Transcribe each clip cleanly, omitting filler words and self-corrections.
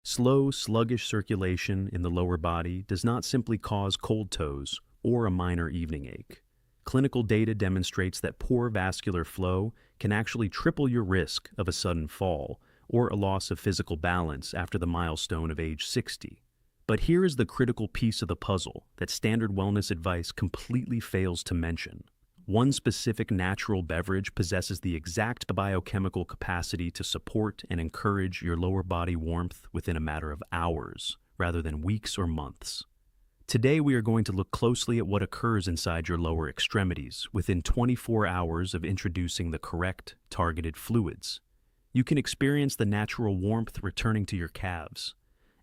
Slow, sluggish circulation in the lower body does not simply cause cold toes or a minor evening ache. Clinical data demonstrates that poor vascular flow can actually triple your risk of a sudden fall or a loss of physical balance after the milestone of age 60. But here is the critical piece of the puzzle that standard wellness advice completely fails to mention. One specific natural beverage possesses the exact biochemical capacity to support and encourage your lower body warmth within a matter of hours, rather than weeks or months. Today we are going to look closely at what occurs inside your lower extremities within 24 hours of introducing the correct, targeted fluids. You can experience the natural warmth returning to your calves,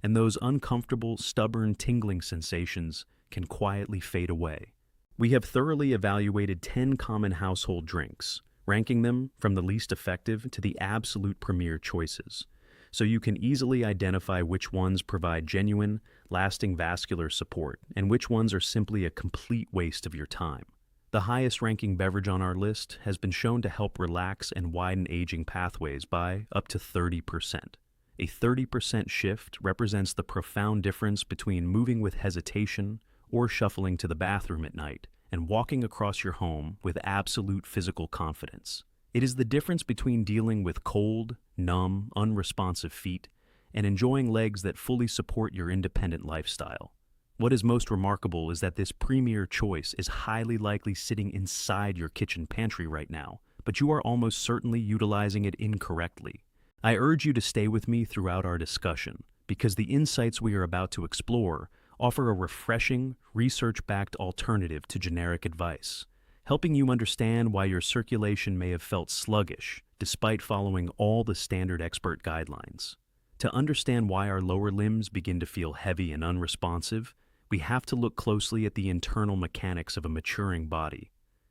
and those uncomfortable, stubborn, tingling sensations can quietly fade away. We have thoroughly evaluated 10 common household drinks, ranking them from the least effective to the absolute premier choices, so you can easily identify which ones provide genuine, lasting vascular support and which ones are simply a complete waste of your time. The highest-ranking beverage on our list has been shown to help relax and widen aging pathways by up to 30%. A 30% shift represents the profound difference between moving with hesitation or shuffling to the bathroom at night and walking across your home with absolute physical confidence. It is the difference between dealing with cold, numb, unresponsive feet and enjoying legs that fully support your independent lifestyle. What is most remarkable is that this premier choice is highly likely sitting inside your kitchen pantry right now, but you are almost certainly utilizing it incorrectly. I urge you to stay with me throughout our discussion, because the insights we are about to explore offer a refreshing, research-backed alternative to generic advice, helping you understand why your circulation may have felt sluggish despite following all the standard expert guidelines. To understand why our lower limbs begin to feel heavy and unresponsive, we have to look closely at the internal mechanics of a maturing body.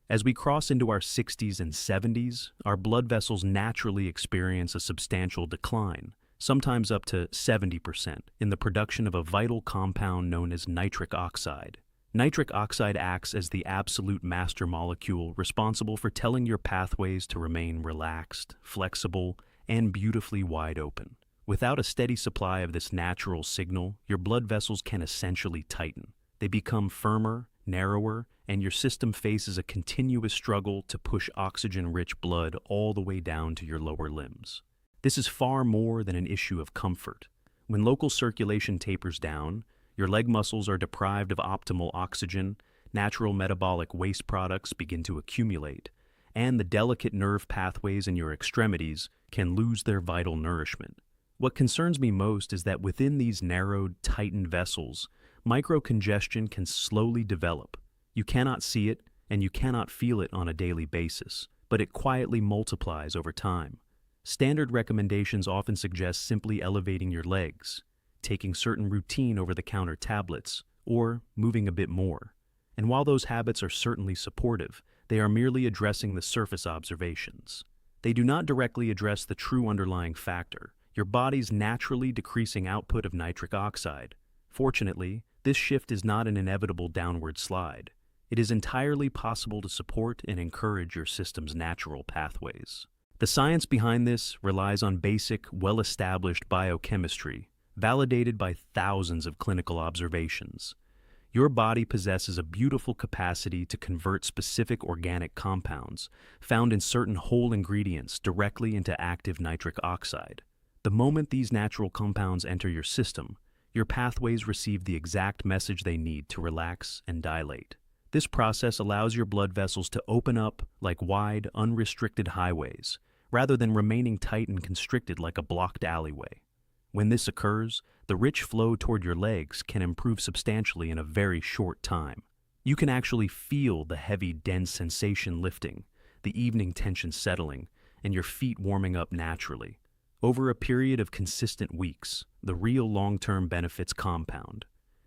As we cross into our 60s and 70s, our blood vessels naturally experience a substantial decline, sometimes up to 70%, in the production of a vital compound known as nitric oxide. Nitric oxide acts as the absolute master molecule responsible for telling your pathways to remain relaxed, flexible, and beautifully wide open. Without a steady supply of this natural signal, your blood vessels can essentially tighten. They become firmer, narrower, and your system faces a continuous struggle to push oxygen-rich blood all the way down to your lower limbs. This is far more than an issue of comfort. When local circulation tapers down, your leg muscles are deprived of optimal oxygen, natural metabolic waste products begin to accumulate, and the delicate nerve pathways in your extremities can lose their vital nourishment. What concerns me most is that within these narrowed, tightened vessels, microcongestion can slowly develop. You cannot see it, and you cannot feel it on a daily basis, but it quietly multiplies over time. Standard recommendations often suggest simply elevating your legs, taking certain routine over-the-counter tablets, or moving a bit more. And while those habits are certainly supportive, they are merely addressing the surface observations. They do not directly address the true underlying factor, your body's naturally decreasing output of nitric oxide. Fortunately, this shift is not an inevitable downward slide. It is entirely possible to support and encourage your system's natural pathways. The science behind this relies on basic, well-established biochemistry, validated by thousands of clinical observations. Your body possesses a beautiful capacity to convert specific organic compounds found in certain whole ingredients directly into active nitric oxide. The moment these natural compounds enter your system, your pathways receive the exact message they need to relax and dilate. This process allows your blood vessels to open up like wide, unrestricted highways, rather than remaining tight and constricted like a blocked alleyway. When this occurs, the rich flow toward your legs can improve substantially in a very short time. You can actually feel the heavy, dense sensation lifting, the evening tension settling, and your feet warming up naturally. Over a period of consistent weeks, the real long-term benefits compound.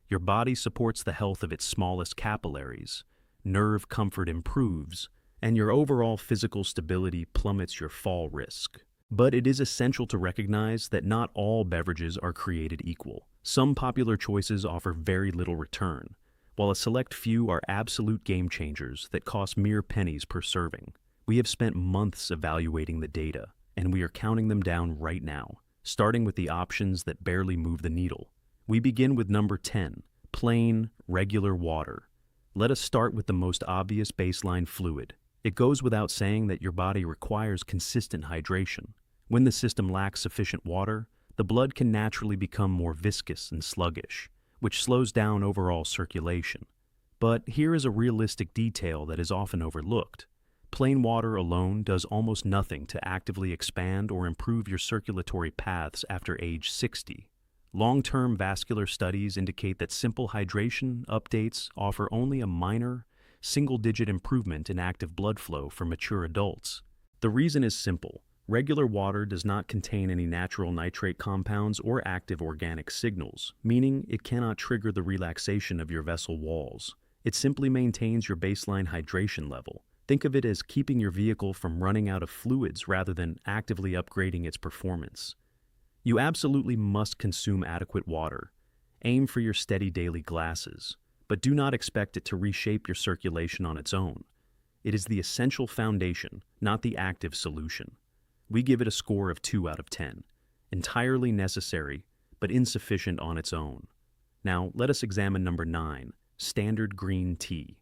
Your body supports the health of its smallest capillaries, nerve comfort improves, and your overall physical stability plummets your fall risk. But it is essential to recognize that not all beverages are created equal. Some popular choices offer very little return, while a select few are absolute game changers that cost mere pennies per serving. We have spent months evaluating the data, and we are counting them down right now, starting with the options that barely move the needle. We begin with number 10, plain, regular water. Let us start with the most obvious baseline fluid. It goes without saying that your body requires consistent hydration. When the system lacks sufficient water, the blood can naturally become more viscous and sluggish, which slows down overall circulation. But here is a realistic detail that is often overlooked. Plain water alone does almost nothing to actively expand or improve your circulatory paths after age 60. Long-term vascular studies indicate that simple hydration updates offer only a minor, single-digit improvement in active blood flow for mature adults. The reason is simple. Regular water does not contain any natural nitrate compounds or active organic signals, meaning it cannot trigger the relaxation of your vessel walls. It simply maintains your baseline hydration level. Think of it as keeping your vehicle from running out of fluids rather than actively upgrading its performance. You absolutely must consume adequate water. Aim for your steady daily glasses, but do not expect it to reshape your circulation on its own. It is the essential foundation, not the active solution. We give it a score of 2 out of 10. Entirely necessary, but insufficient on its own. Now, let us examine number 9, standard green tea.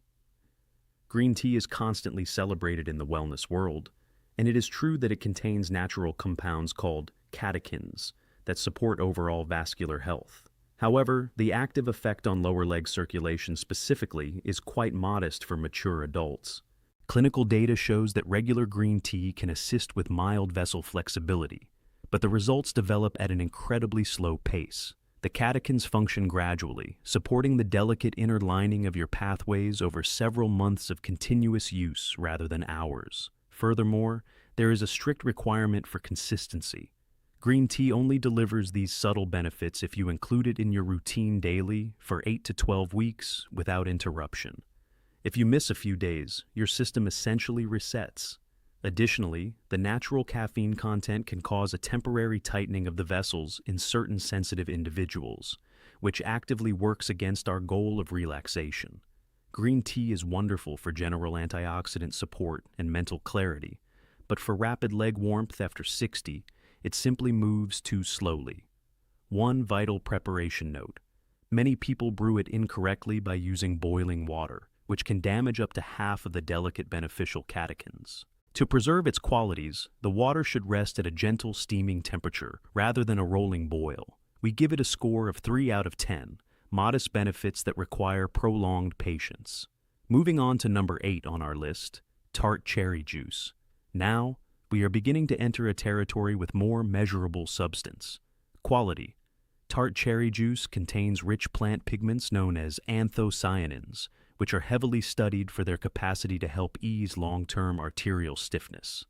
Green tea is constantly celebrated in the wellness world, and it is true that it contains natural compounds called catechins that support overall vascular health. However, the active effect on lower leg circulation specifically is quite modest for mature adults. Clinical data shows that regular green tea can assist with mild vessel flexibility, but the results develop at an incredibly slow pace. The catechins function gradually, supporting the delicate inner lining of your pathways over several months of continuous use rather than hours. Furthermore, there is a strict requirement for consistency. Green tea only delivers these subtle benefits if you include it in your routine daily for 8 to 12 weeks without interruption. If you miss a few days, your system essentially resets. Additionally, the natural caffeine content can cause a temporary tightening of the vessels in certain sensitive individuals, which actively works against our goal of relaxation. Green tea is wonderful for general antioxidant support and mental clarity, but for rapid leg warmth after 60, it simply moves too slowly. One vital preparation note. Many people brew it incorrectly by using boiling water, which can damage up to half of the delicate beneficial catechins. To preserve its qualities, the water should rest at a gentle steaming temperature rather than a rolling boil. We give it a score of 3 out of 10, modest benefits that require prolonged patience. Moving on to number 8 on our list, Tart cherry juice. Now, we are beginning to enter a territory with more measurable substance. Quality. Tart cherry juice contains rich plant pigments known as anthocyanins, which are heavily studied for their capacity to help ease long-term arterial stiffness.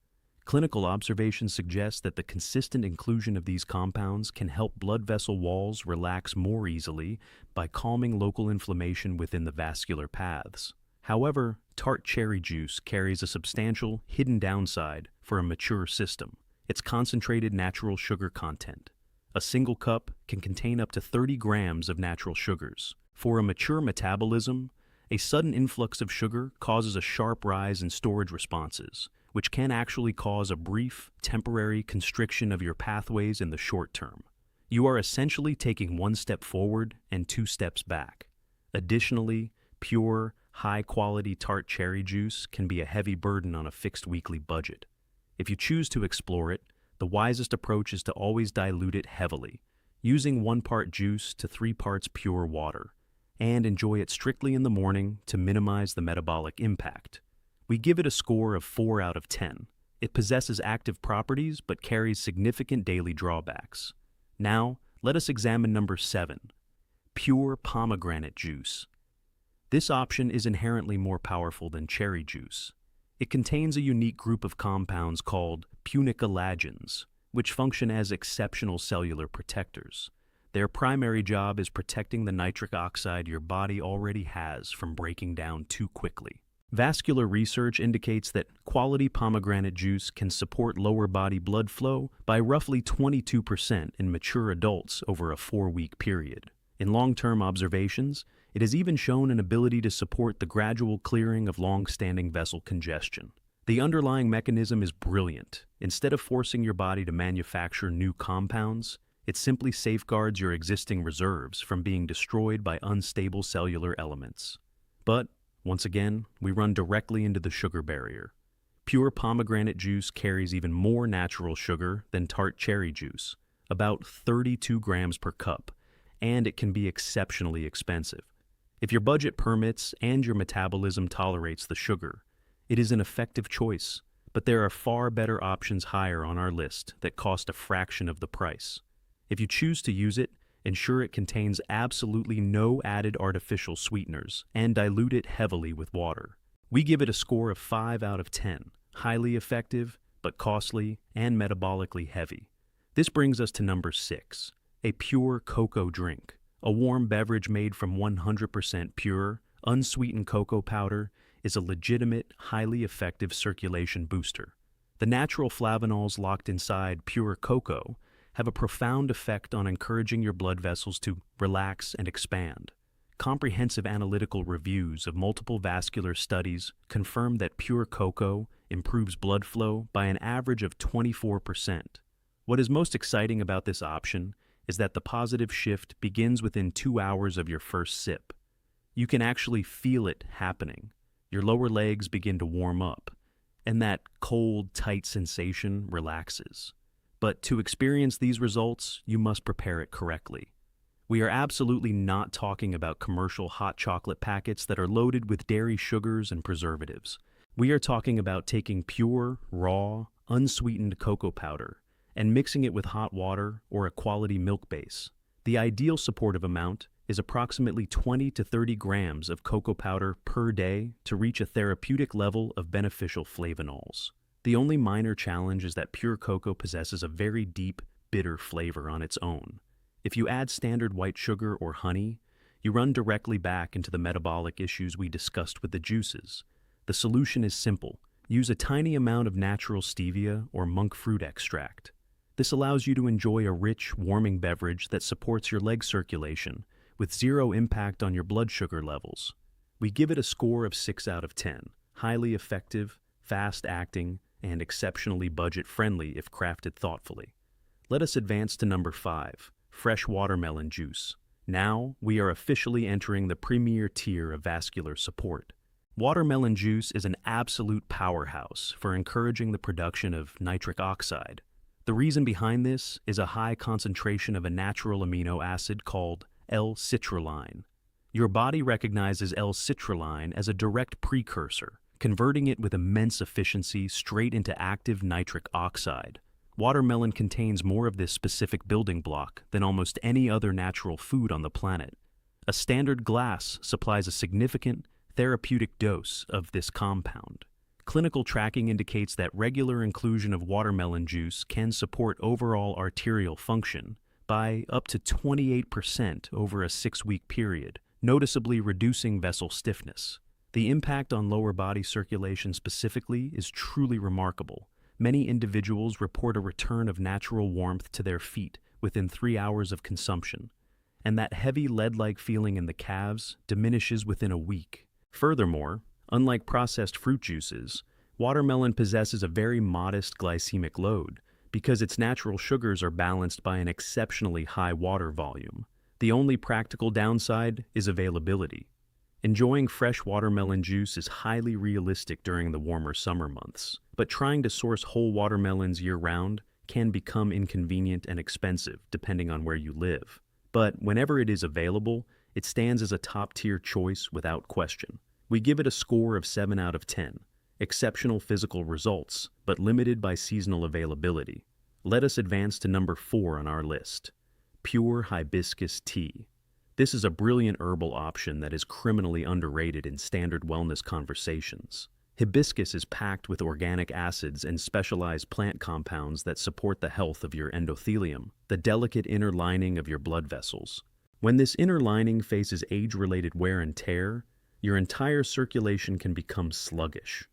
Clinical observations suggest that the consistent inclusion of these compounds can help blood vessel walls relax more easily by calming local inflammation within the vascular paths. However, Tart cherry juice carries a substantial hidden downside for a mature system: its concentrated natural sugar content. A single cup can contain up to 30 grams of natural sugars. For a mature metabolism, a sudden influx of sugar causes a sharp rise in storage responses, which can actually cause a brief, temporary constriction of your pathways in the short term. You are essentially taking 1 step forward and 2 steps back. Additionally, pure, high-quality Tart cherry juice can be a heavy burden on a fixed weekly budget. If you choose to explore it, the wisest approach is to always dilute it heavily, using 1 part juice to 3 parts pure water, and enjoy it strictly in the morning to minimize the metabolic impact. We give it a score of 4 out of 10. It possesses active properties but carries significant daily drawbacks. Now, let us examine number 7, pure pomegranate juice. This option is inherently more powerful than cherry juice. It contains a unique group of compounds called punicalagins, which function as exceptional cellular protectors. Their primary job is protecting the nitric oxide your body already has from breaking down too quickly. Vascular research indicates that quality pomegranate juice can support lower body blood flow by roughly 22% in mature adults over a 4-week period. In long-term observations, it has even shown an ability to support the gradual clearing of long-standing vessel congestion. The underlying mechanism is brilliant. Instead of forcing your body to manufacture new compounds, it simply safeguards your existing reserves from being destroyed by unstable cellular elements. But, once again, we run directly into the sugar barrier. Pure pomegranate juice carries even more natural sugar than tart cherry juice, about 32 grams per cup, and it can be exceptionally expensive. If your budget permits and your metabolism tolerates the sugar, it is an effective choice, but there are far better options higher on our list that cost a fraction of the price. If you choose to use it, ensure it contains absolutely no added artificial sweeteners and dilute it heavily with water. We give it a score of 5 out of 10, highly effective, but costly and metabolically heavy. This brings us to number 6, a pure cocoa drink, a warm beverage made from 100% pure, unsweetened cocoa powder is a legitimate, highly effective circulation booster. The natural flavanols locked inside pure cocoa have a profound effect on encouraging your blood vessels to relax and expand. Comprehensive analytical reviews of multiple vascular studies confirm that pure cocoa improves blood flow by an average of 24%. What is most exciting about this option is that the positive shift begins within 2 hours of your first sip. You can actually feel it happening. Your lower legs begin to warm up, and that cold, tight sensation relaxes. But to experience these results, you must prepare it correctly. We are absolutely not talking about commercial hot chocolate packets that are loaded with dairy sugars and preservatives. We are talking about taking pure, raw, unsweetened cocoa powder and mixing it with hot water or a quality milk base. The ideal supportive amount is approximately 20 to 30 grams of cocoa powder per day to reach a therapeutic level of beneficial flavanols. The only minor challenge is that pure cocoa possesses a very deep, bitter flavor on its own. If you add standard white sugar or honey, you run directly back into the metabolic issues we discussed with the juices. The solution is simple. Use a tiny amount of natural stevia or monk fruit extract. This allows you to enjoy a rich, warming beverage that supports your leg circulation with zero impact on your blood sugar levels. We give it a score of 6 out of 10, highly effective, fast-acting, and exceptionally budget-friendly if crafted thoughtfully. Let us advance to number 5, fresh watermelon juice. Now, we are officially entering the premier tier of vascular support. Watermelon juice is an absolute powerhouse for encouraging the production of nitric oxide. The reason behind this is a high concentration of a natural amino acid called L-Citrulline. Your body recognizes L-Citrulline as a direct precursor, converting it with immense efficiency straight into active nitric oxide. Watermelon contains more of this specific building block than almost any other natural food on the planet. A standard glass supplies a significant therapeutic dose of this compound. Clinical tracking indicates that regular inclusion of watermelon juice can support overall arterial function by up to 28% over a 6-week period, noticeably reducing vessel stiffness. The impact on lower body circulation specifically is truly remarkable. Many individuals report a return of natural warmth to their feet within 3 hours of consumption, and that heavy lead-like feeling in the calves diminishes within a week. Furthermore, unlike processed fruit juices, watermelon possesses a very modest glycemic load because its natural sugars are balanced by an exceptionally high water volume. The only practical downside is availability. Enjoying fresh watermelon juice is highly realistic during the warmer summer months, but trying to source whole watermelons year-round can become inconvenient and expensive depending on where you live. But whenever it is available, it stands as a top-tier choice without question. We give it a score of 7 out of 10. Exceptional physical results, but limited by seasonal availability. Let us advance to number 4 on our list. Pure hibiscus tea. This is a brilliant herbal option that is criminally underrated in standard wellness conversations. Hibiscus is packed with organic acids and specialized plant compounds that support the health of your endothelium, the delicate inner lining of your blood vessels. When this inner lining faces age-related wear and tear, your entire circulation can become sluggish.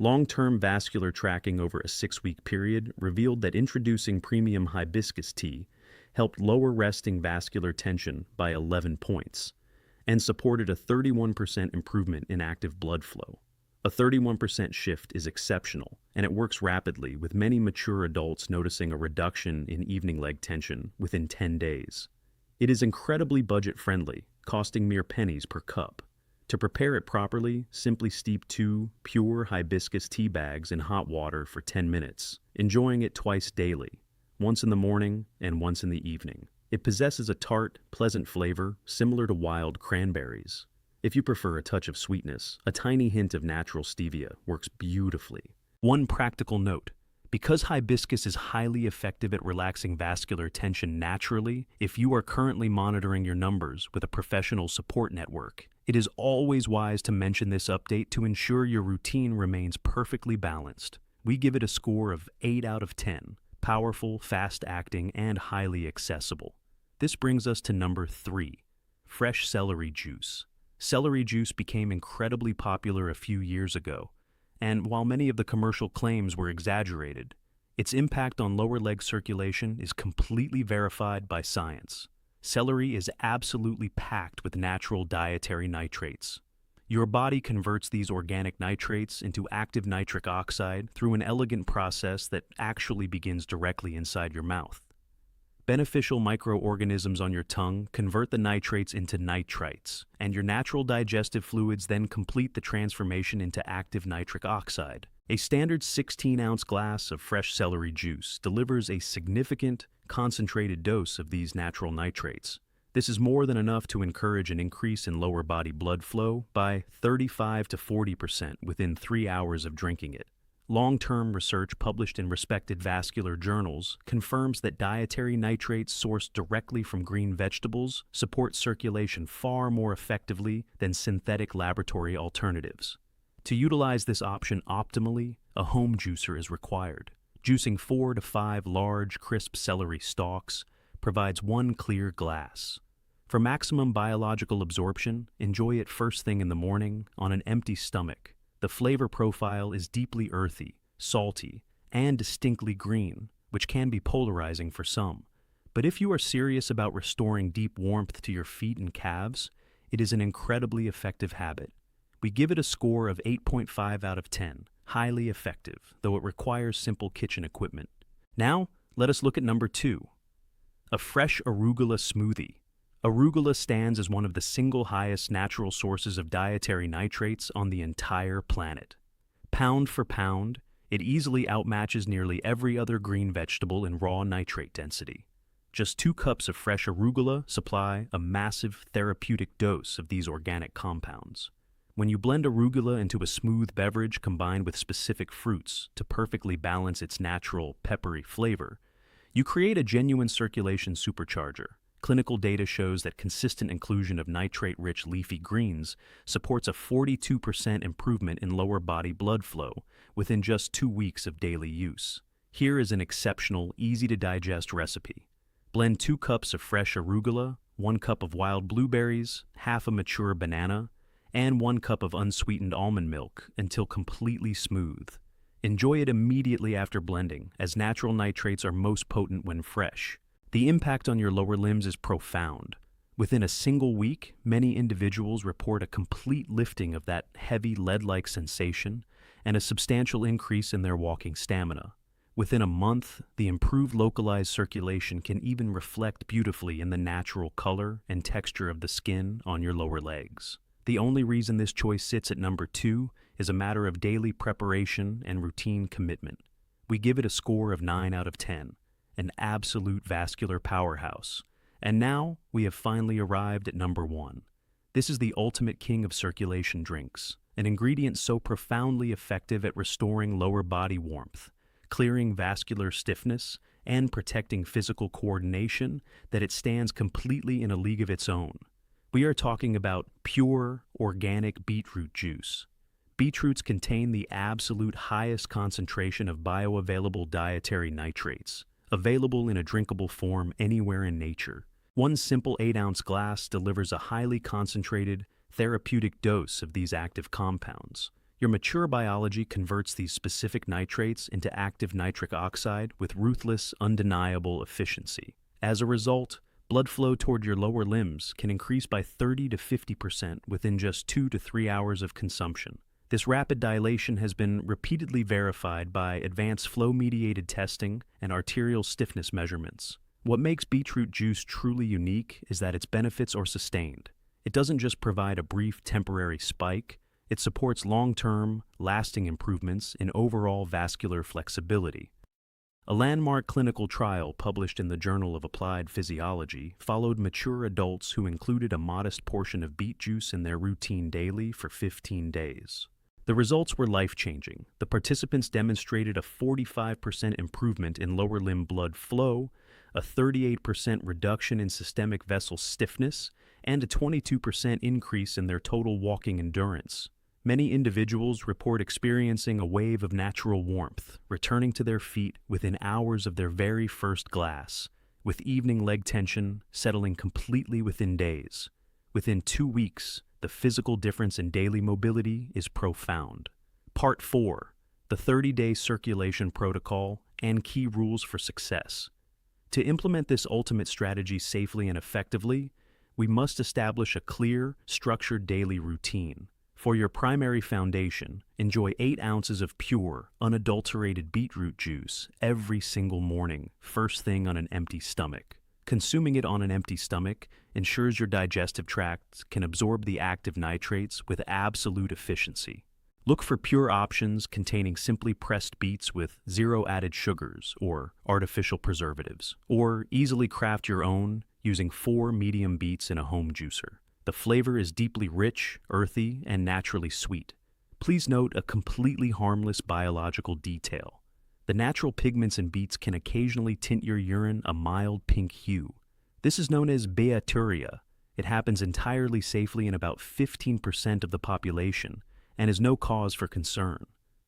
Long-term vascular tracking over a 6-week period revealed that introducing premium hibiscus tea helped lower resting vascular tension by 11 points and supported a 31% improvement in active blood flow. A 31% shift is exceptional, and it works rapidly, with many mature adults noticing a reduction in evening leg tension within 10 days. It is incredibly budget-friendly, costing mere pennies per cup. To prepare it properly, simply steep 2 pure hibiscus tea bags in hot water for 10 minutes, enjoying it twice daily, once in the morning and once in the evening. It possesses a tart, pleasant flavor similar to wild cranberries. If you prefer a touch of sweetness, a tiny hint of natural stevia works beautifully. One practical note: because hibiscus is highly effective at relaxing vascular tension naturally, if you are currently monitoring your numbers with a professional support network, it is always wise to mention this update to ensure your routine remains perfectly balanced. We give it a score of 8 out of 10, powerful, fast-acting, and highly accessible. This brings us to number 3, fresh celery juice. Celery juice became incredibly popular a few years ago, and while many of the commercial claims were exaggerated, its impact on lower leg circulation is completely verified by science. Celery is absolutely packed with natural dietary nitrates. Your body converts these organic nitrates into active nitric oxide through an elegant process that actually begins directly inside your mouth. Beneficial microorganisms on your tongue convert the nitrates into nitrites, and your natural digestive fluids then complete the transformation into active nitric oxide. A standard 16-ounce glass of fresh celery juice delivers a significant, concentrated dose of these natural nitrates. This is more than enough to encourage an increase in lower body blood flow by 35 to 40% within 3 hours of drinking it. Long-term research published in respected vascular journals confirms that dietary nitrates sourced directly from green vegetables support circulation far more effectively than synthetic laboratory alternatives. To utilize this option optimally, a home juicer is required. Juicing 4 to 5 large, crisp celery stalks provides 1 clear glass. For maximum biological absorption, enjoy it first thing in the morning on an empty stomach. The flavor profile is deeply earthy, salty, and distinctly green, which can be polarizing for some. But if you are serious about restoring deep warmth to your feet and calves, it is an incredibly effective habit. We give it a score of 8.5 out of 10, highly effective, though it requires simple kitchen equipment. Now, let us look at number 2, a fresh arugula smoothie. Arugula stands as one of the single highest natural sources of dietary nitrates on the entire planet. Pound for pound, it easily outmatches nearly every other green vegetable in raw nitrate density. Just 2 cups of fresh arugula supply a massive therapeutic dose of these organic compounds. When you blend arugula into a smooth beverage combined with specific fruits to perfectly balance its natural, peppery flavor, you create a genuine circulation supercharger. Clinical data shows that consistent inclusion of nitrate-rich leafy greens supports a 42% improvement in lower body blood flow within just 2 weeks of daily use. Here is an exceptional, easy-to-digest recipe. Blend 2 cups of fresh arugula, 1 cup of wild blueberries, half a mature banana, and 1 cup of unsweetened almond milk until completely smooth. Enjoy it immediately after blending, as natural nitrates are most potent when fresh. The impact on your lower limbs is profound. Within a single week, many individuals report a complete lifting of that heavy lead-like sensation and a substantial increase in their walking stamina. Within a month, the improved localized circulation can even reflect beautifully in the natural color and texture of the skin on your lower legs. The only reason this choice sits at number 2 is a matter of daily preparation and routine commitment. We give it a score of 9 out of 10. An absolute vascular powerhouse. And now, we have finally arrived at number 1. This is the ultimate king of circulation drinks, an ingredient so profoundly effective at restoring lower body warmth, clearing vascular stiffness, and protecting physical coordination that it stands completely in a league of its own. We are talking about pure, organic beetroot juice. Beetroots contain the absolute highest concentration of bioavailable dietary nitrates, available in a drinkable form anywhere in nature. 1 simple 8-ounce glass delivers a highly concentrated, therapeutic dose of these active compounds. Your mature biology converts these specific nitrates into active nitric oxide with ruthless, undeniable efficiency. As a result, blood flow toward your lower limbs can increase by 30 to 50% within just 2 to 3 hours of consumption. This rapid dilation has been repeatedly verified by advanced flow-mediated testing and arterial stiffness measurements. What makes beetroot juice truly unique is that its benefits are sustained. It doesn't just provide a brief temporary spike, it supports long-term, lasting improvements in overall vascular flexibility. A landmark clinical trial published in the Journal of Applied Physiology followed mature adults who included a modest portion of beet juice in their routine daily for 15 days. The results were life-changing. The participants demonstrated a 45% improvement in lower limb blood flow, a 38% reduction in systemic vessel stiffness, and a 22% increase in their total walking endurance. Many individuals report experiencing a wave of natural warmth, returning to their feet within hours of their very first glass, with evening leg tension settling completely within days. Within 2 weeks, the physical difference in daily mobility is profound. Part 4. The 30-day circulation protocol and key rules for success. To implement this ultimate strategy safely and effectively, we must establish a clear, structured daily routine. For your primary foundation, enjoy 8 ounces of pure, unadulterated beetroot juice every single morning, first thing on an empty stomach. Consuming it on an empty stomach ensures your digestive tract can absorb the active nitrates with absolute efficiency. Look for pure options containing simply pressed beets with 0 added sugars or artificial preservatives, or easily craft your own using 4 medium beets in a home juicer. The flavor is deeply rich, earthy, and naturally sweet. Please note a completely harmless biological detail. The natural pigments in beets can occasionally tint your urine a mild pink hue. This is known as beaturia. It happens entirely safely in about 15% of the population and is no cause for concern.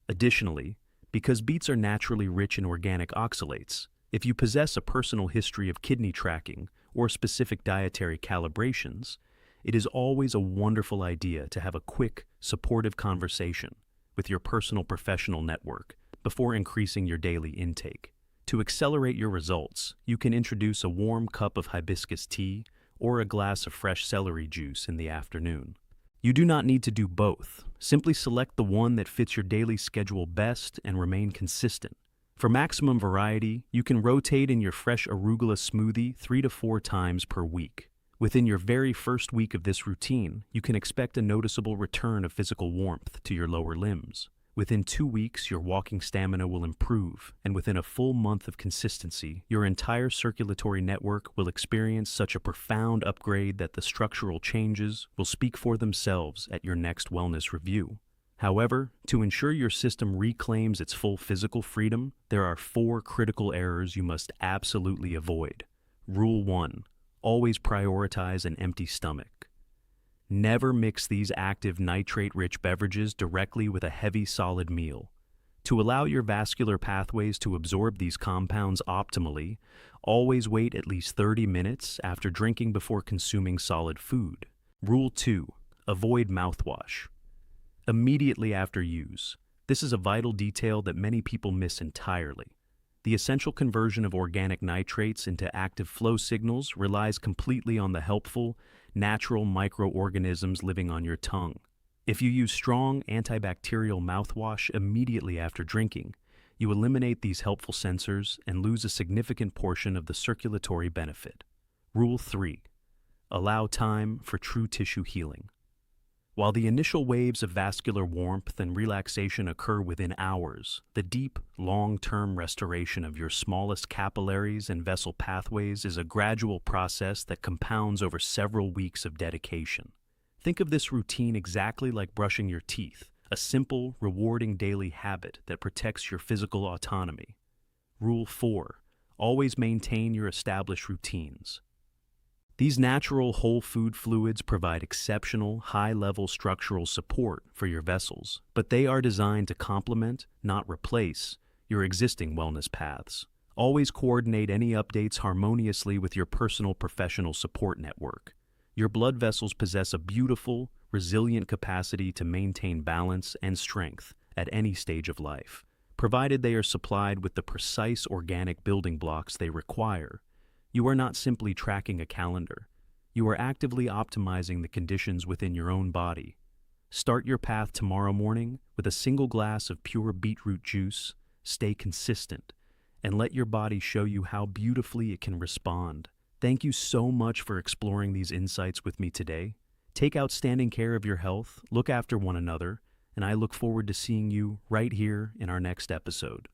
Additionally, because beets are naturally rich in organic oxalates, if you possess a personal history of kidney tracking or specific dietary calibrations, it is always a wonderful idea to have a quick, supportive conversation with your personal professional network before increasing your daily intake. To accelerate your results, you can introduce a warm cup of hibiscus tea or a glass of fresh celery juice in the afternoon. You do not need to do both. Simply select the one that fits your daily schedule best and remain consistent. For maximum variety, you can rotate in your fresh arugula smoothie 3 to 4 times per week. Within your very first week of this routine, you can expect a noticeable return of physical warmth to your lower limbs. Within 2 weeks, your walking stamina will improve, and within a full month of consistency, your entire circulatory network will experience such a profound upgrade that the structural changes will speak for themselves at your next wellness review. However, to ensure your system reclaims its full physical freedom, there are 4 critical errors you must absolutely avoid. Rule 1. Always prioritize an empty stomach. Never mix these active nitrate-rich beverages directly with a heavy solid meal. To allow your vascular pathways to absorb these compounds optimally, always wait at least 30 minutes after drinking before consuming solid food. Rule 2. Avoid mouthwash. Immediately after use. This is a vital detail that many people miss entirely. The essential conversion of organic nitrates into active flow signals relies completely on the helpful, natural microorganisms living on your tongue. If you use strong antibacterial mouthwash immediately after drinking, you eliminate these helpful sensors and lose a significant portion of the circulatory benefit. Rule 3. Allow time for true tissue healing. While the initial waves of vascular warmth and relaxation occur within hours, the deep, long-term restoration of your smallest capillaries and vessel pathways is a gradual process that compounds over several weeks of dedication. Think of this routine exactly like brushing your teeth, a simple, rewarding daily habit that protects your physical autonomy. Rule 4. Always maintain your established routines. These natural whole food fluids provide exceptional, high-level structural support for your vessels, but they are designed to complement, not replace, your existing wellness paths. Always coordinate any updates harmoniously with your personal professional support network. Your blood vessels possess a beautiful, resilient capacity to maintain balance and strength at any stage of life, provided they are supplied with the precise organic building blocks they require. You are not simply tracking a calendar. You are actively optimizing the conditions within your own body. Start your path tomorrow morning with a single glass of pure beetroot juice, stay consistent, and let your body show you how beautifully it can respond. Thank you so much for exploring these insights with me today. Take outstanding care of your health, look after one another, and I look forward to seeing you right here in our next episode.